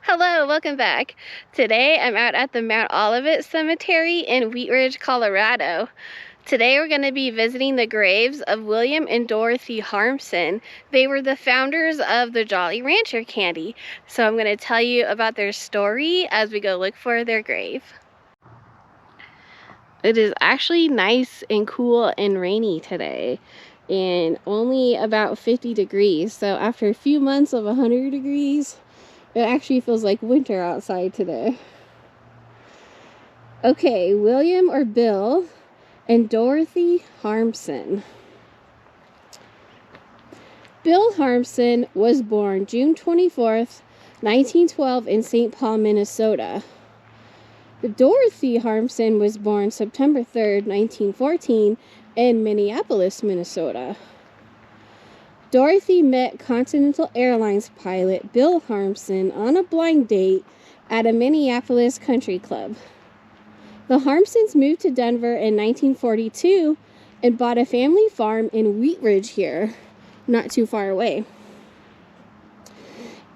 Hello, welcome back. Today I'm out at the Mount Olivet Cemetery in Wheat Ridge, Colorado. Today we're going to be visiting the graves of William and Dorothy Harmsen. They were the founders of the Jolly Rancher candy. So I'm going to tell you about their story as we go look for their grave. It is actually nice and cool and rainy today, and only about 50 degrees. So after a few months of 100 degrees, it actually feels like winter outside today. Okay, William or Bill and Dorothy Harmsen. Bill Harmsen was born June 24th, 1912 in St. Paul, Minnesota. Dorothy Harmsen was born September 3rd, 1914 in Minneapolis, Minnesota. Dorothy met Continental Airlines pilot Bill Harmsen on a blind date at a Minneapolis country club. The Harmsens moved to Denver in 1942 and bought a family farm in Wheat Ridge here, not too far away.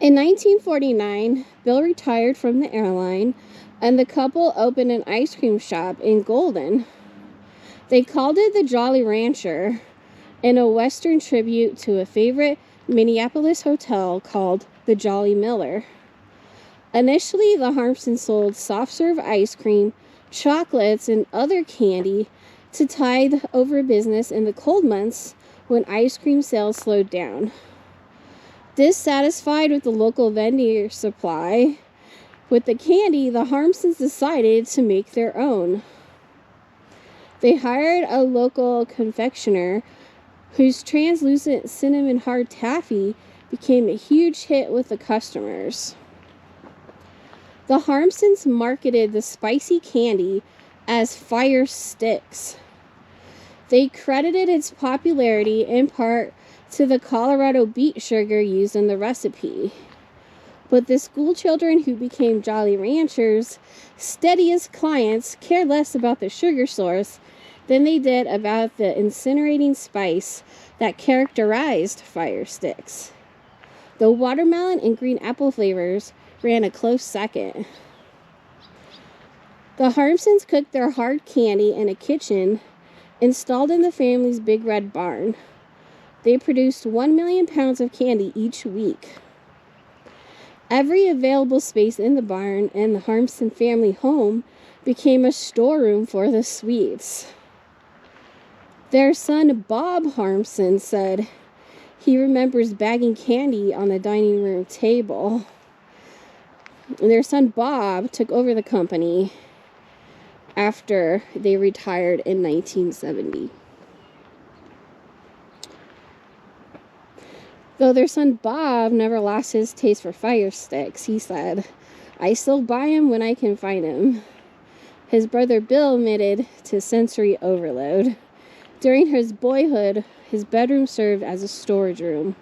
In 1949, Bill retired from the airline, and the couple opened an ice cream shop in Golden. They called it the Jolly Rancher, in a Western tribute to a favorite Minneapolis hotel called the Jolly Miller. Initially, the Harmsens sold soft-serve ice cream, chocolates, and other candy to tide over business in the cold months when ice cream sales slowed down. Dissatisfied with the local vendor supply with the candy, the Harmsens decided to make their own. They hired a local confectioner whose translucent cinnamon hard taffy became a huge hit with the customers. The Harmsens marketed the spicy candy as Fire Sticks. They credited its popularity in part to the Colorado beet sugar used in the recipe. But the school children who became Jolly Ranchers' steadiest clients cared less about the sugar source than they did about the incinerating spice that characterized Fire Sticks. The watermelon and green apple flavors ran a close second. The Harmsens cooked their hard candy in a kitchen installed in the family's big red barn. They produced 1 million pounds of candy each week. Every available space in the barn and the Harmsen family home became a storeroom for the sweets. Their son Bob Harmsen said he remembers bagging candy on the dining room table. Their son Bob took over the company after they retired in 1970. Though their son Bob never lost his taste for Fire Sticks, he said, "I still buy them when I can find them." His brother Bill admitted to sensory overload. During his boyhood, his bedroom served as a storage room.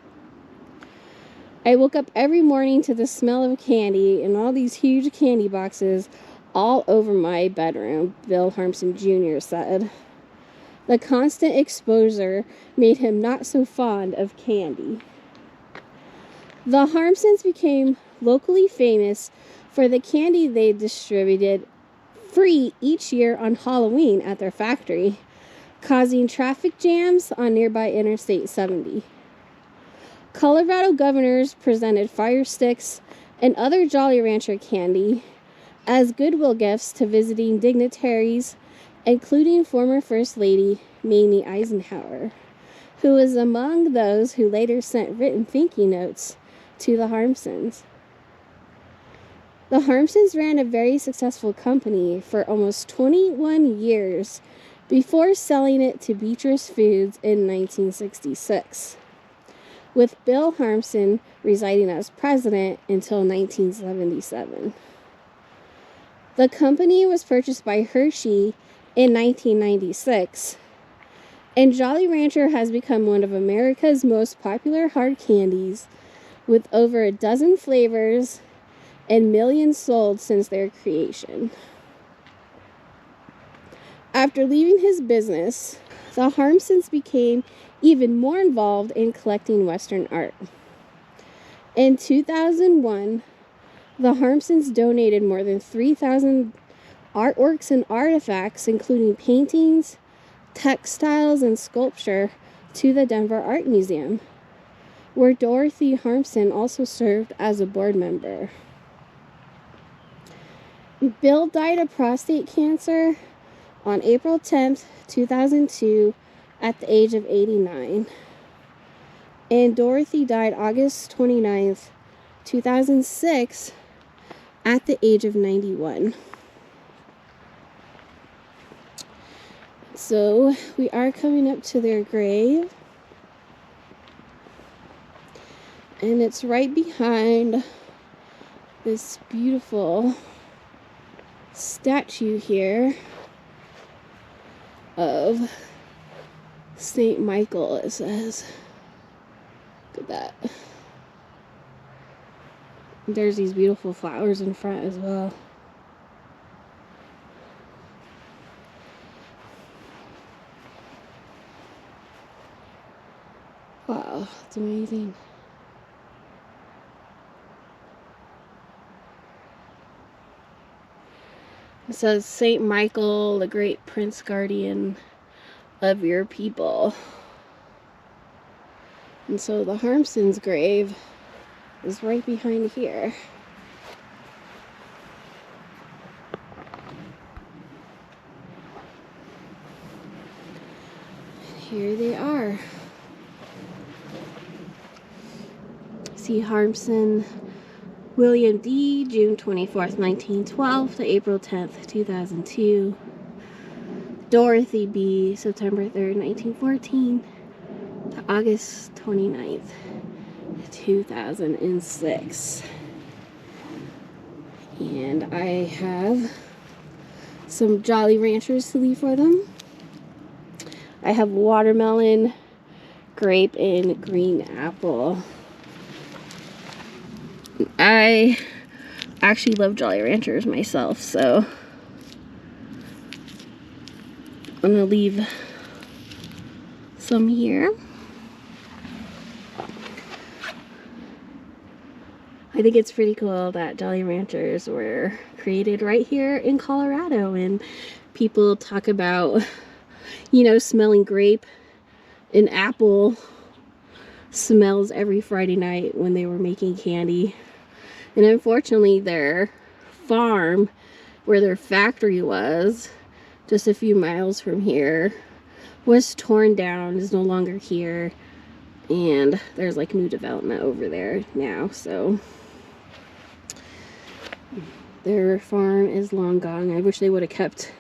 "I woke up every morning to the smell of candy and all these huge candy boxes all over my bedroom," Bill Harmsen Jr. said. The constant exposure made him not so fond of candy. The Harmsens became locally famous for the candy they distributed free each year on Halloween at their factory, causing traffic jams on nearby Interstate 70. Colorado governors presented Fire Sticks and other Jolly Rancher candy as goodwill gifts to visiting dignitaries, including former First Lady Mamie Eisenhower, who was among those who later sent written thank you notes to the Harmsens. The Harmsens ran a very successful company for almost 21 years before selling it to Beatrice Foods in 1966, with Bill Harmsen residing as president until 1977. The company was purchased by Hershey in 1996, and Jolly Rancher has become one of America's most popular hard candies, with over a dozen flavors and millions sold since their creation. After leaving his business, the Harmsens became even more involved in collecting Western art. In 2001, The Harmsens donated more than 3,000 artworks and artifacts, including paintings, textiles, and sculpture, to the Denver Art Museum, where Dorothy Harmsen also served as a board member. Bill died of prostate cancer on April 10th, 2002, at the age of 89. And Dorothy died August 29th, 2006, at the age of 91. So we are coming up to their grave, and it's right behind this beautiful statue here of Saint Michael, it says. Look at that. There's these beautiful flowers in front as well. Wow, that's amazing. It says, Saint Michael, the great prince guardian of your people. And so the Harmsen's grave is right behind here. And here they are. C. Harmsen, William D., June 24th, 1912 to April 10th, 2002. Dorothy B., September 3rd, 1914 to August 29th, 2006. And I have some Jolly Ranchers to leave for them. I have watermelon, grape, and green apple. I actually love Jolly Ranchers myself, so I'm gonna leave some here. I think it's pretty cool that Jolly Ranchers were created right here in Colorado, and people talk about, you know, smelling grape and apple smells every Friday night when they were making candy. And unfortunately, their farm, where their factory was, just a few miles from here, was torn down, is no longer here, and there's like new development over there now, so their farm is long gone. I wish they would have kept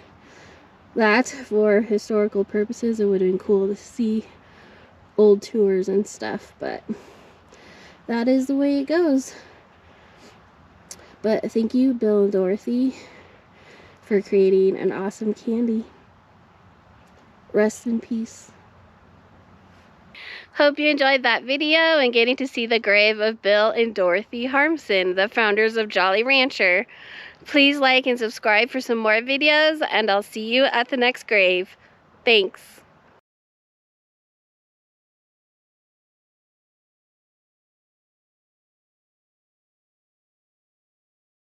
that for historical purposes. It would have been cool to see old tours and stuff, but that is the way it goes. But thank you, Bill and Dorothy, for creating an awesome candy. Rest in peace. Hope you enjoyed that video and getting to see the grave of Bill and Dorothy Harmsen, the founders of Jolly Rancher. Please like and subscribe for some more videos, and I'll see you at the next grave. Thanks.